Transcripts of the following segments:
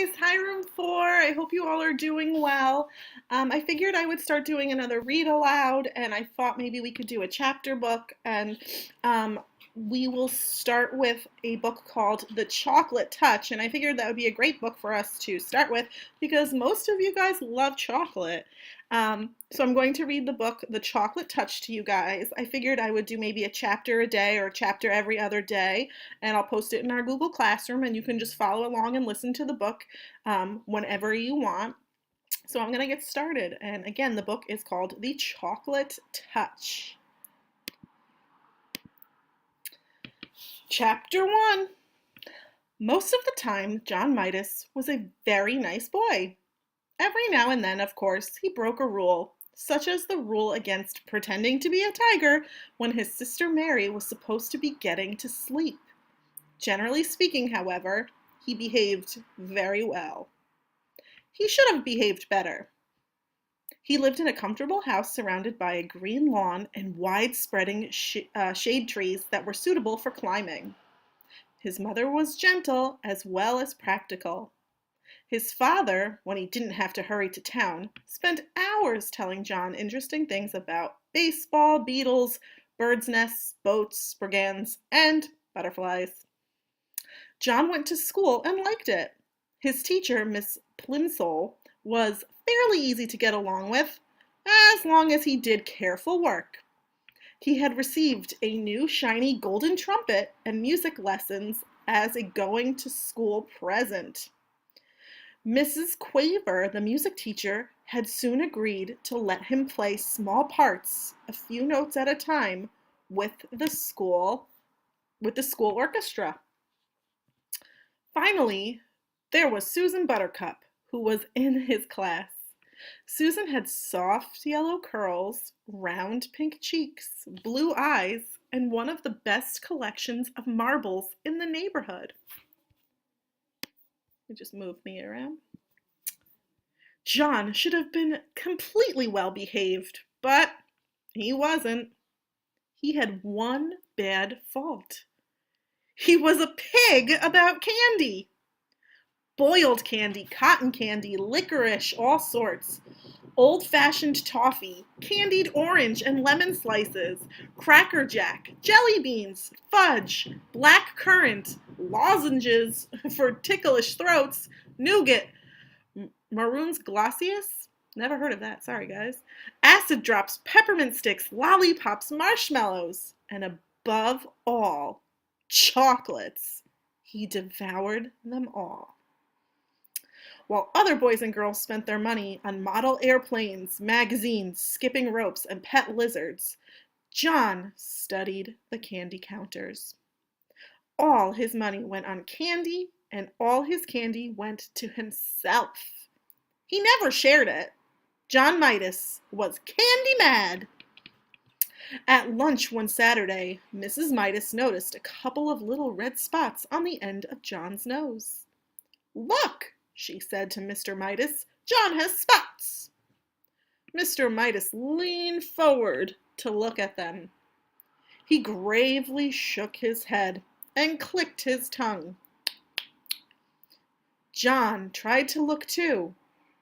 guys. Hi, room four. I hope you all are doing well. I figured I would start doing another read aloud, and I thought maybe we could do a chapter book. And we will start with a book called The Chocolate Touch. And I figured that would be a great book for us to start with because most of you guys love chocolate. So I'm going to read the book, The Chocolate Touch, to you guys. I figured I would do maybe a chapter a day or a chapter every other day, and I'll post it in our Google Classroom, and you can just follow along and listen to the book whenever you want. So I'm going to get started. And again, the book is called The Chocolate Touch. Chapter 1. Most of the time, John Midas was a very nice boy. Every now and then, of course, he broke a rule, such as the rule against pretending to be a tiger when his sister Mary was supposed to be getting to sleep. Generally speaking, however, he behaved very well. He should have behaved better. He lived in a comfortable house surrounded by a green lawn and wide-spreading shade trees that were suitable for climbing. His mother was gentle as well as practical. His father, when he didn't have to hurry to town, spent hours telling John interesting things about baseball, beetles, birds' nests, boats, brigands, and butterflies. John went to school and liked it. His teacher, Miss Plimsoll, was fairly easy to get along with, as long as he did careful work. He had received a new shiny golden trumpet and music lessons as a going-to-school present. Mrs. Quaver, the music teacher, had soon agreed to let him play small parts, a few notes at a time, with the school orchestra. Finally, there was Susan Buttercup, who was in his class. Susan had soft yellow curls, round pink cheeks, blue eyes, and one of the best collections of marbles in the neighborhood. Just move me around. John should have been completely well behaved, but he wasn't. He had one bad fault. He was a pig about candy. Boiled candy, cotton candy, licorice, all sorts. Old-fashioned toffee, candied orange and lemon slices, Cracker Jack, jelly beans, fudge, black currant, lozenges for ticklish throats, nougat, maroons glossius, never heard of that, sorry guys, acid drops, peppermint sticks, lollipops, marshmallows, and above all, chocolates. He devoured them all. While other boys and girls spent their money on model airplanes, magazines, skipping ropes, and pet lizards, John studied the candy counters. All his money went on candy, and all his candy went to himself. He never shared it. John Midas was candy mad. At lunch one Saturday, Mrs. Midas noticed a couple of little red spots on the end of John's nose. "Look," she said to Mr. Midas, "John has spots." Mr. Midas leaned forward to look at them. He gravely shook his head and clicked his tongue. John tried to look too,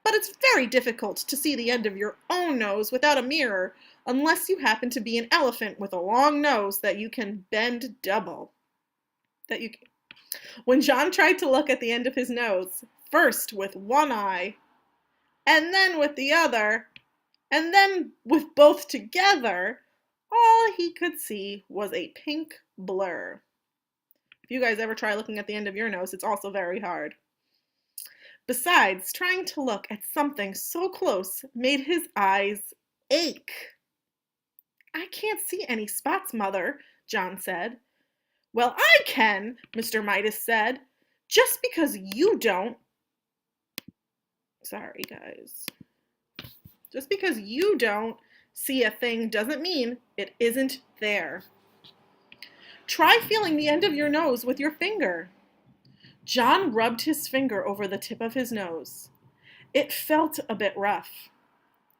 but it's very difficult to see the end of your own nose without a mirror unless you happen to be an elephant with a long nose that you can bend double. When John tried to look at the end of his nose, first with one eye, and then with the other, and then with both together, all he could see was a pink blur. If you guys ever try looking at the end of your nose, it's also very hard. Besides, trying to look at something so close made his eyes ache. "I can't see any spots, Mother," John said. "Well, I can," Mr. Midas said. "Just because you don't..." Sorry, guys. Just because you don't see a thing doesn't mean it isn't there. Try feeling the end of your nose with your finger. John rubbed his finger over the tip of his nose. It felt a bit rough.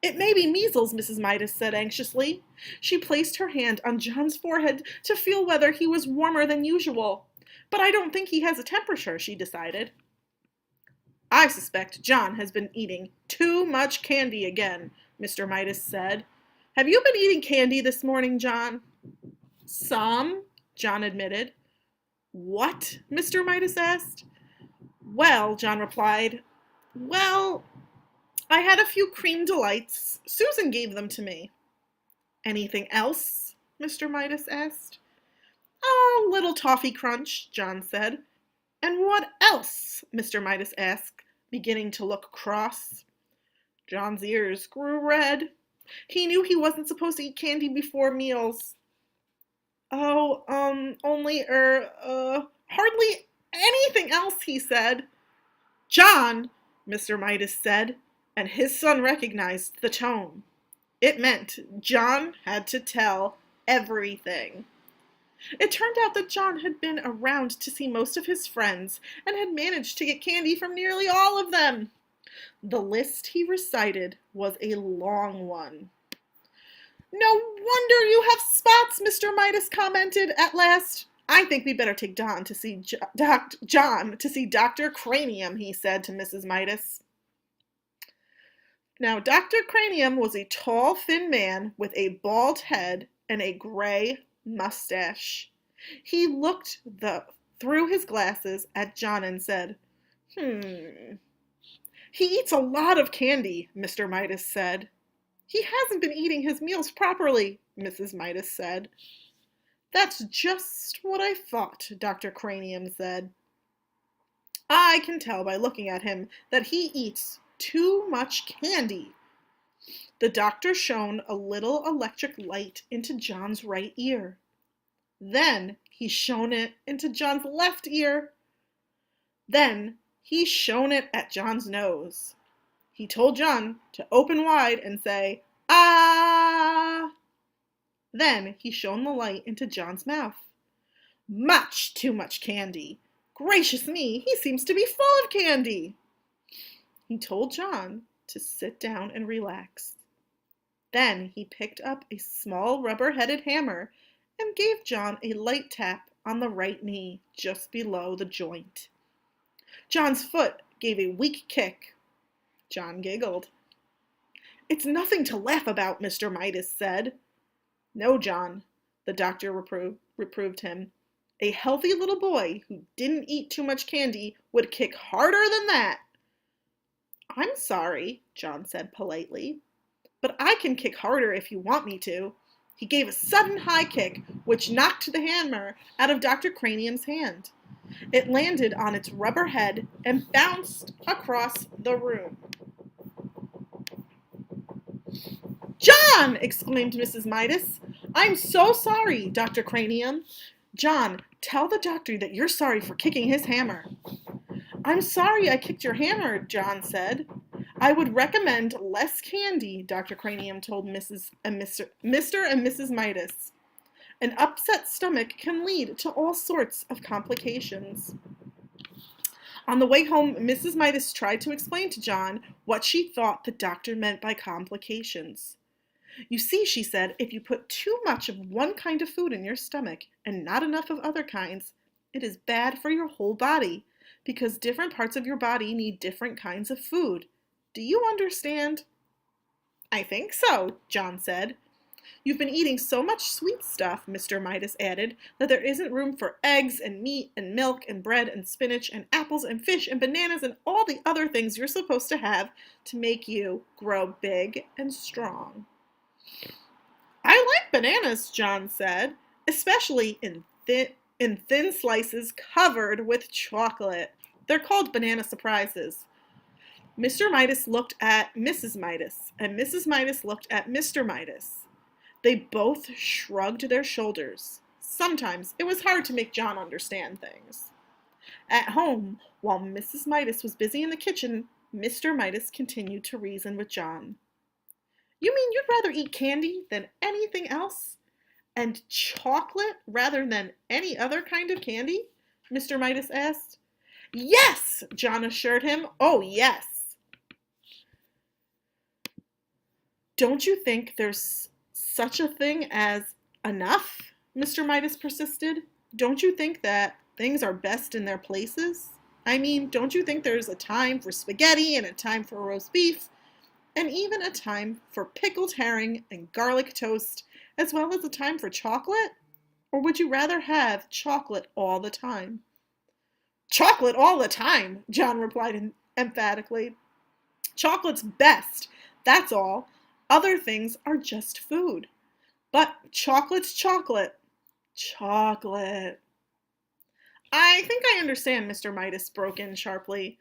"It may be measles," Mrs. Midas said anxiously. She placed her hand on John's forehead to feel whether he was warmer than usual. "But I don't think he has a temperature," she decided. I suspect John has been eating too much candy again, Mr. Midas said. Have you been eating candy this morning, John? Some, John admitted. What? Mr. Midas asked. Well, John replied, well, I had a few cream delights. Susan gave them to me. Anything else? Mr. Midas asked. A little toffee crunch, John said. And what else? Mr. Midas asked, beginning to look cross. John's ears grew red. He knew he wasn't supposed to eat candy before meals. Oh, hardly anything else, he said. John, Mr. Midas said, and his son recognized the tone. It meant John had to tell everything. It turned out that John had been around to see most of his friends and had managed to get candy from nearly all of them. The list he recited was a long one. No wonder you have spots, Mr. Midas commented at last. I think we better take John to see Dr. Cranium, he said to Mrs. Midas. Now, Dr. Cranium was a tall, thin man with a bald head and a gray mustache. He looked through his glasses at John and said, He eats a lot of candy, Mr. Midas said. He hasn't been eating his meals properly, Mrs. Midas said. That's just what I thought, Dr. Cranium said. I can tell by looking at him that he eats too much candy. The doctor shone a little electric light into John's right ear. Then he shone it into John's left ear. Then he shone it at John's nose. He told John to open wide and say, ah! Then he shone the light into John's mouth. Much too much candy. Gracious me, he seems to be full of candy. He told John to sit down and relax. Then he picked up a small rubber-headed hammer and gave John a light tap on the right knee, just below the joint. John's foot gave a weak kick. John giggled. It's nothing to laugh about, Mr. Midas said. No, John, the doctor reproved him. A healthy little boy who didn't eat too much candy would kick harder than that. I'm sorry, John said politely, but I can kick harder if you want me to. He gave a sudden high kick, which knocked the hammer out of Dr. Cranium's hand. It landed on its rubber head and bounced across the room. John! Exclaimed Mrs. Midas. I'm so sorry, Dr. Cranium. John, tell the doctor that you're sorry for kicking his hammer. I'm sorry I kicked your hammer, John said. I would recommend less candy, Dr. Cranium told Mr. and Mrs. Midas. An upset stomach can lead to all sorts of complications. On the way home, Mrs. Midas tried to explain to John what she thought the doctor meant by complications. You see, she said, if you put too much of one kind of food in your stomach and not enough of other kinds, it is bad for your whole body, because different parts of your body need different kinds of food. Do you understand? I think so, John said. You've been eating so much sweet stuff, Mr. Midas added, that there isn't room for eggs and meat and milk and bread and spinach and apples and fish and bananas and all the other things you're supposed to have to make you grow big and strong. I like bananas, John said, especially in thin slices covered with chocolate. They're called banana surprises. Mr. Midas looked at Mrs. Midas, and Mrs. Midas looked at Mr. Midas. They both shrugged their shoulders. Sometimes it was hard to make John understand things. At home, while Mrs. Midas was busy in the kitchen, Mr. Midas continued to reason with John. You mean you'd rather eat candy than anything else? And chocolate rather than any other kind of candy? Mr. Midas asked. Yes, John assured him. Oh, yes. Don't you think there's such a thing as enough? Mr. Midas persisted. Don't you think that things are best in their places? I mean, don't you think there's a time for spaghetti and a time for roast beef, and even a time for pickled herring and garlic toast, as well as a time for chocolate? Or would you rather have chocolate all the time? Chocolate all the time, John replied emphatically. Chocolate's best, that's all. Other things are just food. But chocolate's chocolate. Chocolate. I think I understand, Mr. Midas broke in sharply.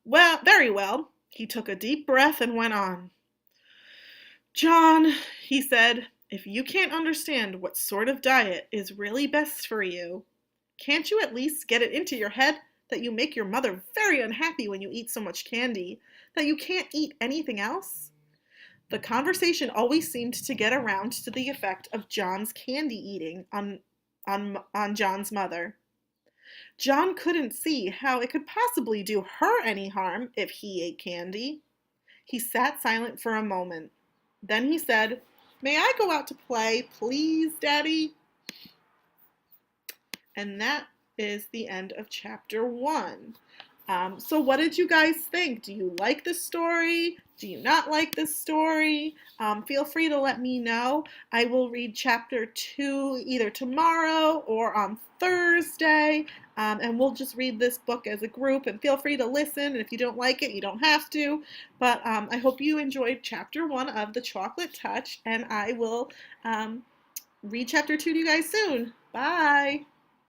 Well, very well. He took a deep breath and went on. John, he said, if you can't understand what sort of diet is really best for you, can't you at least get it into your head that you make your mother very unhappy when you eat so much candy, that you can't eat anything else? The conversation always seemed to get around to the effect of John's candy eating on John's mother. John couldn't see how it could possibly do her any harm if he ate candy. He sat silent for a moment. Then he said, "May I go out to play, please, Daddy?" And that is the end of chapter 1. So what did you guys think? Do you like this story? Do you not like this story? Feel free to let me know. I will read chapter 2 either tomorrow or on Thursday, and we'll just read this book as a group, and feel free to listen. And if you don't like it, you don't have to. But I hope you enjoyed chapter 1 of The Chocolate Touch, and I will read chapter 2 to you guys soon. Bye!